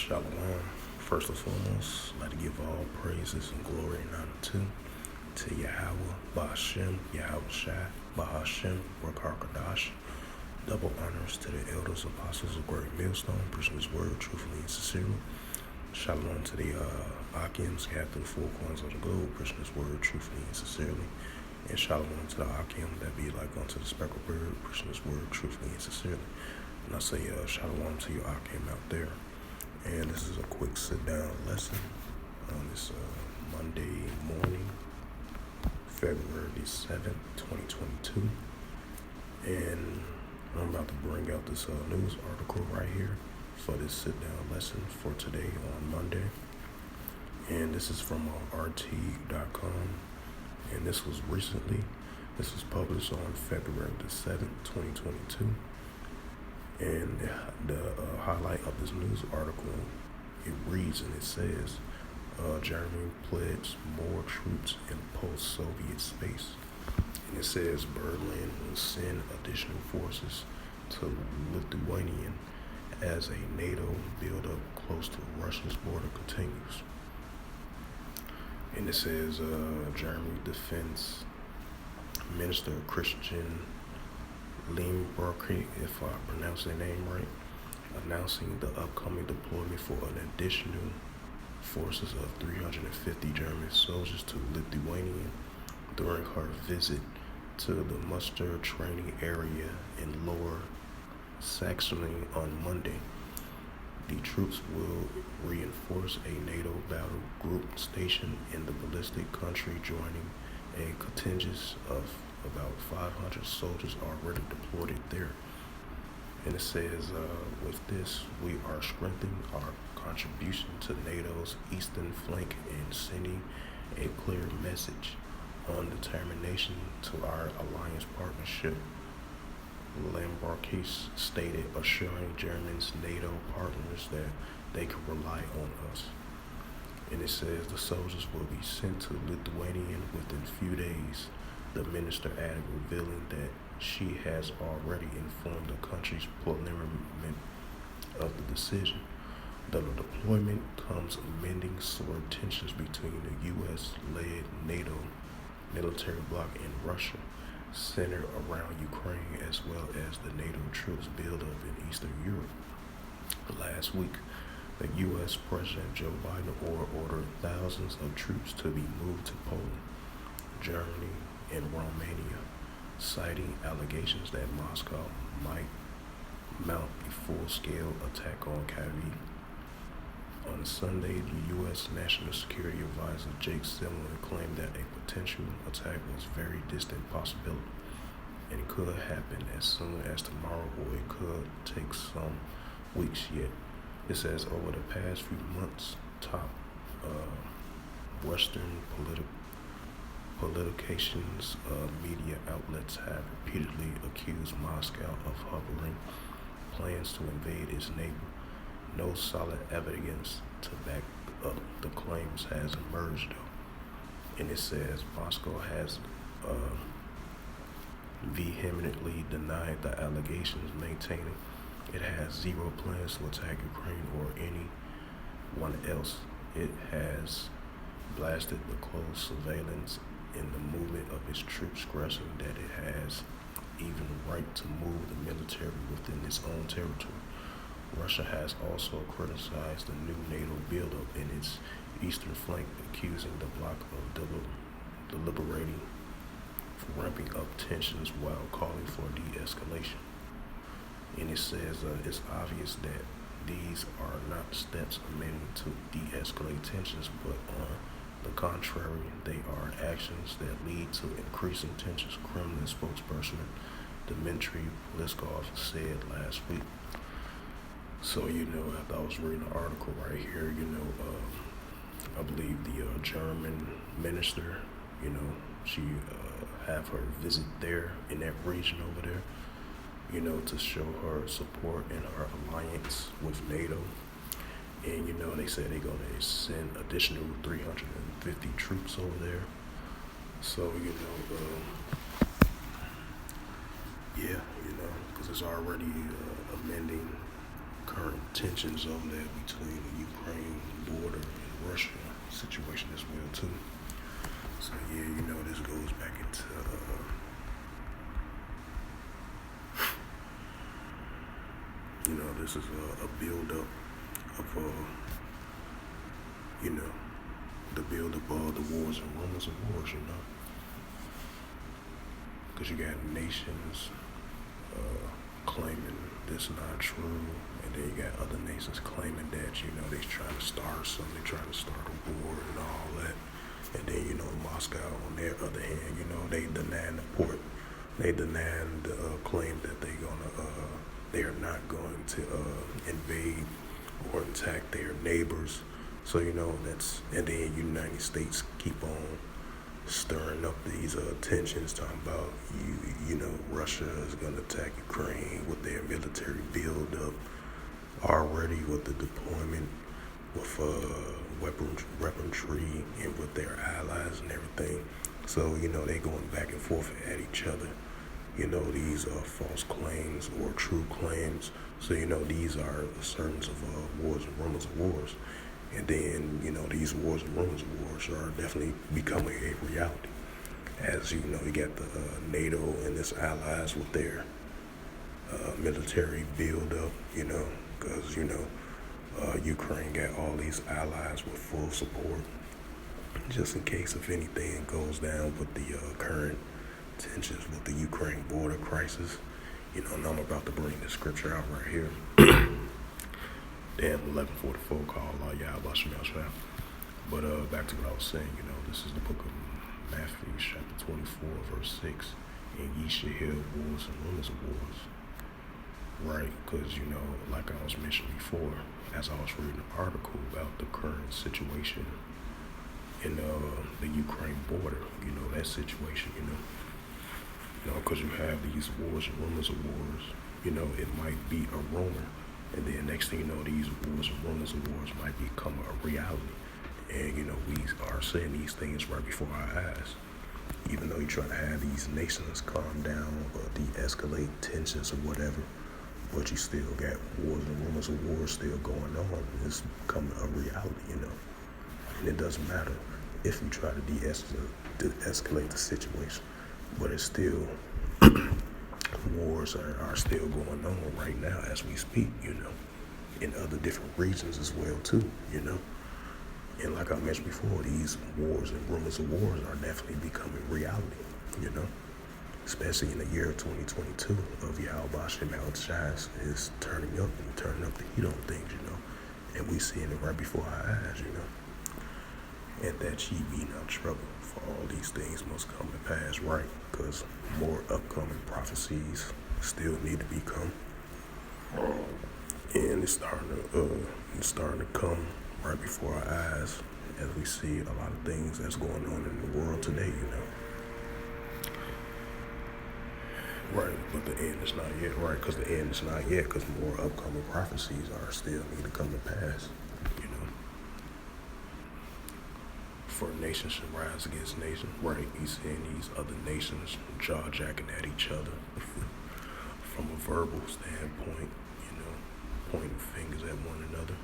Shalom. First and foremost, I'd like to give all praises and glory and honor to Yahweh, Ba'ashem, Yahweh Shai, Ba'ashem, Rakar Kadash. Double honors to the elders, apostles of Great Millstone, preaching his word truthfully and sincerely. Shalom to the Akims scattered through the four corners of the globe, preaching his word truthfully and sincerely. And shalom to the Akim that be like unto the speckled bird, preaching his word truthfully and sincerely. And I say shalom to your Akim out there. And this is a quick sit-down lesson on this Monday morning, February the 7th, 2022. And I'm about to bring out this news article right here for this sit-down lesson for today on Monday. And this is from RT.com. And this was published on February the 7th, 2022. And the highlight of this news article, it reads and it says, Germany pledged more troops in post-Soviet space. And it says Berlin will send additional forces to Lithuania as a NATO buildup close to Russia's border continues. And it says Germany Defense Minister Christian Lindbergh, if I pronounce their name right, announcing the upcoming deployment for an additional forces of 350 German soldiers to Lithuania during her visit to the muster training area in Lower Saxony on Monday. The troops will reinforce a NATO battle group stationed in the ballistic country, joining a contingent of about 500 soldiers already deployed there. And it says, with this, we are strengthening our contribution to NATO's eastern flank and sending a clear message on determination to our alliance partnership, Lindbergh stated, assuring Germany's NATO partners that they can rely on us. And it says the soldiers will be sent to Lithuania within a few days. The minister added, revealing that she has already informed the country's parliament of the decision. The deployment comes amending sore tensions between the U.S.-led NATO military bloc and Russia, centered around Ukraine, as well as the NATO troops buildup in Eastern Europe. Last week, the U.S. President Joe Biden ordered thousands of troops to be moved to Poland, Germany, and Romania, citing allegations that Moscow might mount a full-scale attack on Kyiv. On Sunday, the U.S. National Security Advisor Jake Sullivan claimed that a potential attack was a very distant possibility, and it could happen as soon as tomorrow, or it could take some weeks yet. It says over the past few months, top Western politicians, media outlets have repeatedly accused Moscow of harboring plans to invade its neighbor. No solid evidence to back up the claims has emerged, though. And it says Moscow has vehemently denied the allegations, maintaining it has zero plans to attack Ukraine or anyone else. It has blasted the close surveillance in the movement of its troops, stressing that it has even right to move the military within its own territory. Russia has also criticized the new NATO buildup in its eastern flank, accusing the bloc of deliberating for ramping up tensions while calling for de-escalation. And it says it's obvious that these are not steps meant to de-escalate tensions, but on the contrary, they are actions that lead to increasing tensions, Kremlin spokesperson Dmitry Peskov said last week. So, after I was reading the article right here, I believe the German minister, she have her visit there in that region over there, to show her support and her alliance with NATO. And, they said they're going to send additional 350 troops over there. So, because it's already amending current tensions over there between the Ukraine border and Russia situation as well too. So yeah, this goes back into this is a build up of the build up of the wars and rumors of wars, because you got nations claiming this not true, and then you got other nations claiming that they're trying to start something, they're trying to start a war and all that, and then Moscow on their other hand, they denying the port, they denying the claim that they are not going to invade or attack their neighbors. So that's, and then United States keep on stirring up these tensions, talking about Russia is going to attack Ukraine with their military buildup already, with the deployment with weaponry and with their allies and everything. So they going back and forth at each other. These are false claims or true claims. So these are assertions of wars and rumors of wars. And then, these wars and rumors of wars are definitely becoming a reality. As you got the NATO and its allies with their military buildup, because, Ukraine got all these allies with full support, just in case if anything goes down with the current tensions with the Ukraine border crisis. And I'm about to bring the scripture out right here. Damn, 11:44 call, Yahweh Shemel Shah. But back to what I was saying, this is the book of Matthew, chapter 24, verse 6. And ye shall hear wars and rumors of wars. Right, because, like I was mentioning before, as I was reading an article about the current situation in the Ukraine border, that situation, because you have these wars and rumors of wars, it might be a rumor. And then next thing you know, these wars and rumors of wars might become a reality. And, we are seeing these things right before our eyes. Even though you try to have these nations calm down or de-escalate tensions or whatever, but you still got wars and rumors of wars still going on. It's becoming a reality, And it doesn't matter if you try to de-escalate the situation, but it's still... wars are still going on right now as we speak, in other different regions as well too, And like I mentioned before, these wars and rumors of wars are definitely becoming reality, especially in the year of 2022 of Yahweh Shemel Shah is turning up the heat on things, and we seeing it right before our eyes, and that ye be not troubled, for all these things must come to pass, right? Because more upcoming prophecies still need to become, and it's starting to come right before our eyes as we see a lot of things that's going on in the world today, Right, but the end is not yet, right? Because the end is not yet, because more upcoming prophecies are still need to come to pass, For nation should rise against nation, right? He's seeing these other nations jaw-jacking at each other from a verbal standpoint, pointing fingers at one another,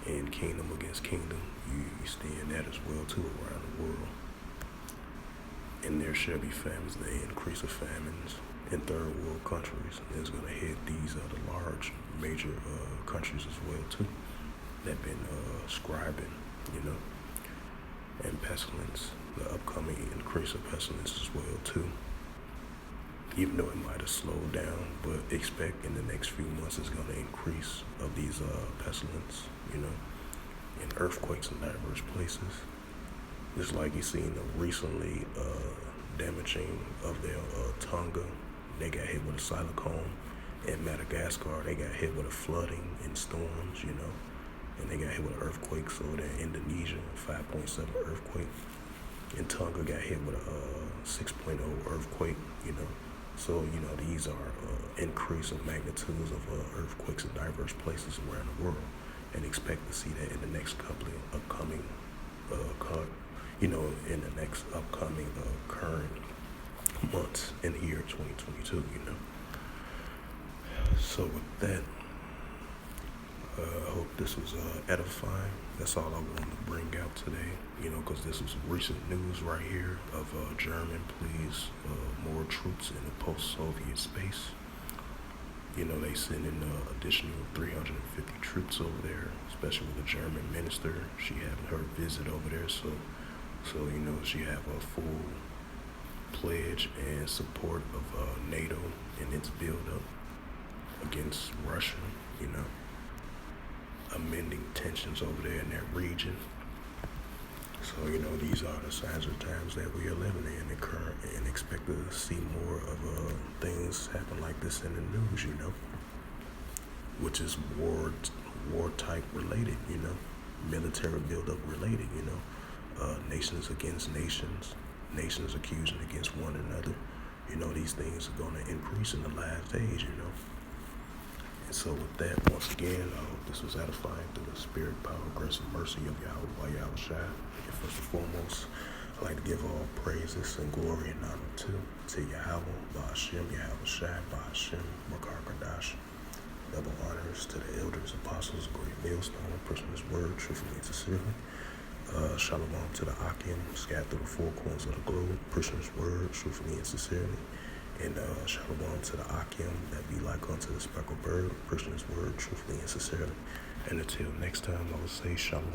and kingdom against kingdom. You seeing that as well too around the world. And there shall be famines, the increase of famines in third world countries. And it's going to hit these other large major countries as well too that been scribing, and pestilence, the upcoming increase of pestilence as well too. Even though it might have slowed down, but expect in the next few months it's going to increase of these pestilence, and earthquakes in diverse places. Just like you seen the recently damaging of their Tonga, they got hit with a cyclone. In Madagascar, they got hit with a flooding and storms, and they got hit with an earthquake. So in Indonesia, 5.7 earthquake. And Tonga got hit with a 6.0 earthquake, So, these are increase of magnitudes of earthquakes in diverse places around the world. And expect to see that in the next couple of upcoming, in the next upcoming current months in the year 2022, So with that, I hope this was edifying. That's all I wanted to bring out today, because this was recent news right here of German pleas more troops in the post-Soviet space. They send in an additional 350 troops over there, especially with the German minister. She having her visit over there, so she have a full pledge and support of NATO and its build-up against Russia, amending tensions over there in that region. So, these are the signs of times that we are living in current, and expect to see more of things happen like this in the news, which is war type related, military buildup related, nations against nations, nations accusing against one another. These things are going to increase in the last days, And so with that, once again, I hope this was edifying through the spirit, power, grace, and mercy of Yahweh Yahushua. And first and foremost, I'd like to give all praises and glory and honor to Yahweh, Ba'ashem, Yahushua, Ba'ashem, Makar Kadash. Double honors to the elders, apostles, great millstone, preaching his word, truthfully and sincerely. Shalom to the Akim, scattered through the four corners of the globe, preaching his word, truthfully and sincerely. And shalom to the Akim that be like unto the speckled bird, preaching his word, truthfully and sincerely. And until next time, I will say shalom.